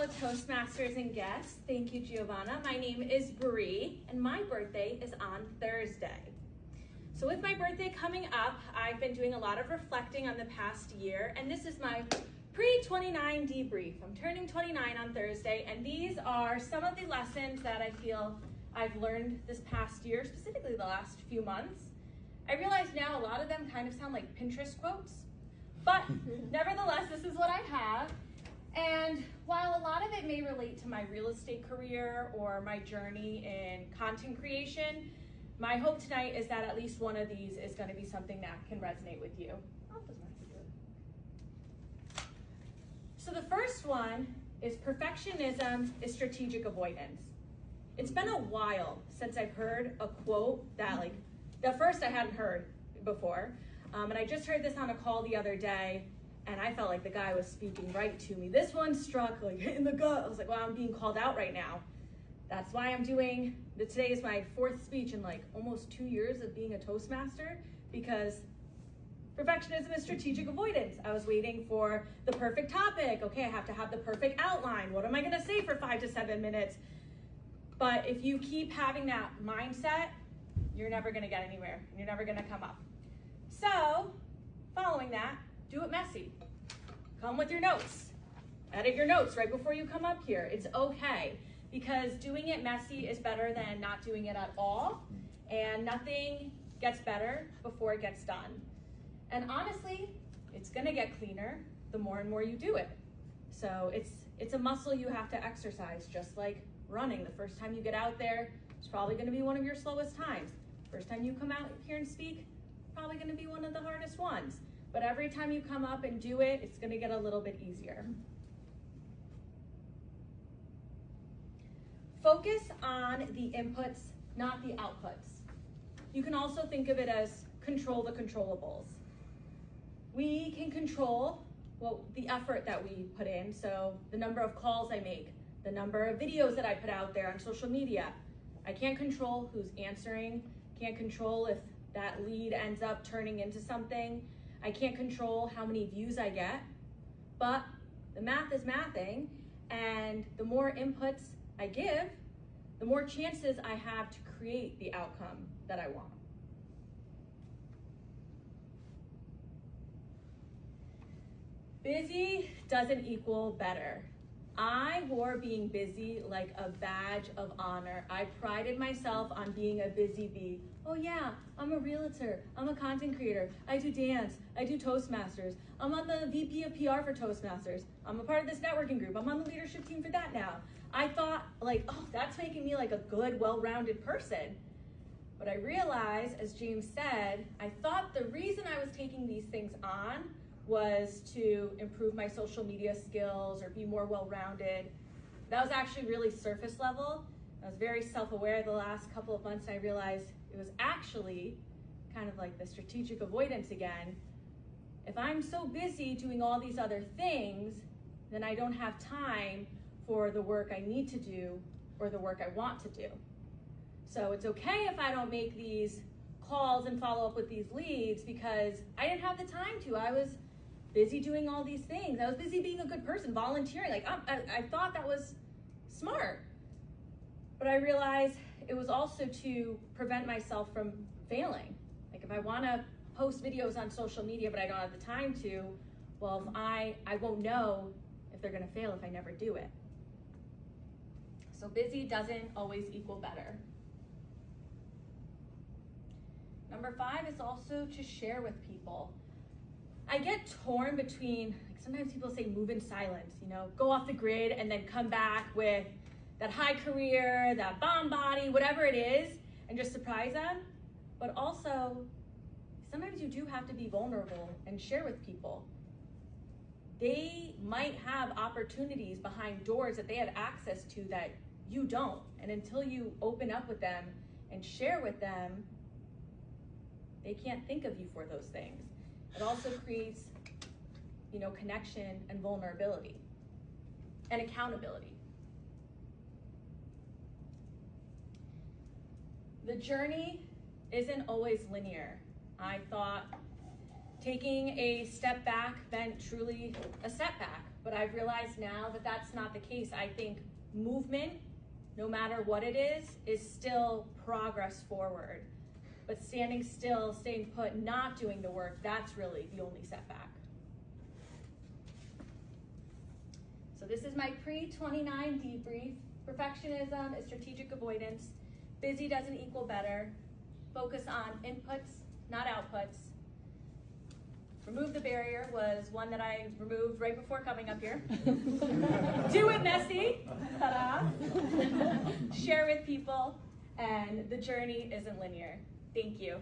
fellow Toastmasters and guests. Thank you, Giovanna. My name is Bree, and my birthday is on Thursday. So with my birthday coming up, I've been doing a lot of reflecting on the past year, and this is my Pre-29 debrief. I'm turning 29 on Thursday, and these are some of the lessons that I feel I've learned this past year, specifically the last few months. I realize now a lot of them kind of sound like Pinterest quotes, but nevertheless, this is what I have. And while a lot of it may relate to my real estate career or my journey in content creation, my hope tonight is that at least one of these is going to be something that can resonate with you. So the first one is perfectionism is strategic avoidance. It's been a while since I've heard a quote that the first I hadn't heard before. And I just heard this on a call the other day, and I felt like the guy was speaking right to me. This one struck in the gut. I was like, wow, I'm being called out right now. That's why I'm doing, today is my 4th speech in almost 2 years of being a Toastmaster, because perfectionism is strategic avoidance. I was waiting for the perfect topic. Okay, I have to have the perfect outline. What am I gonna say for 5 to 7 minutes? But if you keep having that mindset, you're never gonna get anywhere. You're never gonna come up. So, following that, do it messy. Come with your notes. Edit your notes right before you come up here. It's okay, because doing it messy is better than not doing it at all, and nothing gets better before it gets done. And honestly, it's gonna get cleaner the more and more you do it. So it's a muscle you have to exercise, just like running. The first time you get out there, it's probably gonna be one of your slowest times. First time you come out here and speak, probably gonna be one of the hardest ones. But every time you come up and do it, it's gonna get a little bit easier. Focus on the inputs, not the outputs. You can also think of it as control the controllables. We can control the effort that we put in, so the number of calls I make, the number of videos that I put out there on social media. I can't control who's answering, can't control if that lead ends up turning into something. I can't control how many views I get, but the math is mathing, and the more inputs I give, the more chances I have to create the outcome that I want. Busy doesn't equal better. I wore being busy like a badge of honor. I prided myself on being a busy bee. Oh yeah, I'm a realtor, I'm a content creator, I do dance, I do Toastmasters, I'm on the VP of PR for Toastmasters, I'm a part of this networking group, I'm on the leadership team for that now. I thought oh, that's making me a good, well-rounded person. But I realized, as James said, I thought the reason I was taking these things on was to improve my social media skills or be more well-rounded. That was actually really surface level. I was very self-aware the last couple of months, and I realized it was actually kind of like the strategic avoidance again. If I'm so busy doing all these other things, then I don't have time for the work I need to do or the work I want to do. So it's okay if I don't make these calls and follow up with these leads, because I didn't have the time to. I was busy doing all these things. I was busy being a good person, volunteering. I thought that was smart. But I realized it was also to prevent myself from failing. If I want to post videos on social media, but I don't have the time to, well, if I won't know if they're going to fail if I never do it. So busy doesn't always equal better. Number 5 is also to share with people. I get torn between, sometimes people say move in silence, go off the grid and then come back with that high career, that bomb body, whatever it is, and just surprise them. But also, sometimes you do have to be vulnerable and share with people. They might have opportunities behind doors that they have access to that you don't. And until you open up with them and share with them, they can't think of you for those things. It also creates, connection and vulnerability and accountability. The journey isn't always linear. I thought taking a step back meant truly a setback. But I've realized now that that's not the case. I think movement, no matter what it is still progress forward. But standing still, staying put, not doing the work, that's really the only setback. So this is my pre-29 debrief. Perfectionism is strategic avoidance. Busy doesn't equal better. Focus on inputs, not outputs. Remove the barrier was one that I removed right before coming up here. Do it messy. Ta-da. Share with people. And the journey isn't linear. Thank you.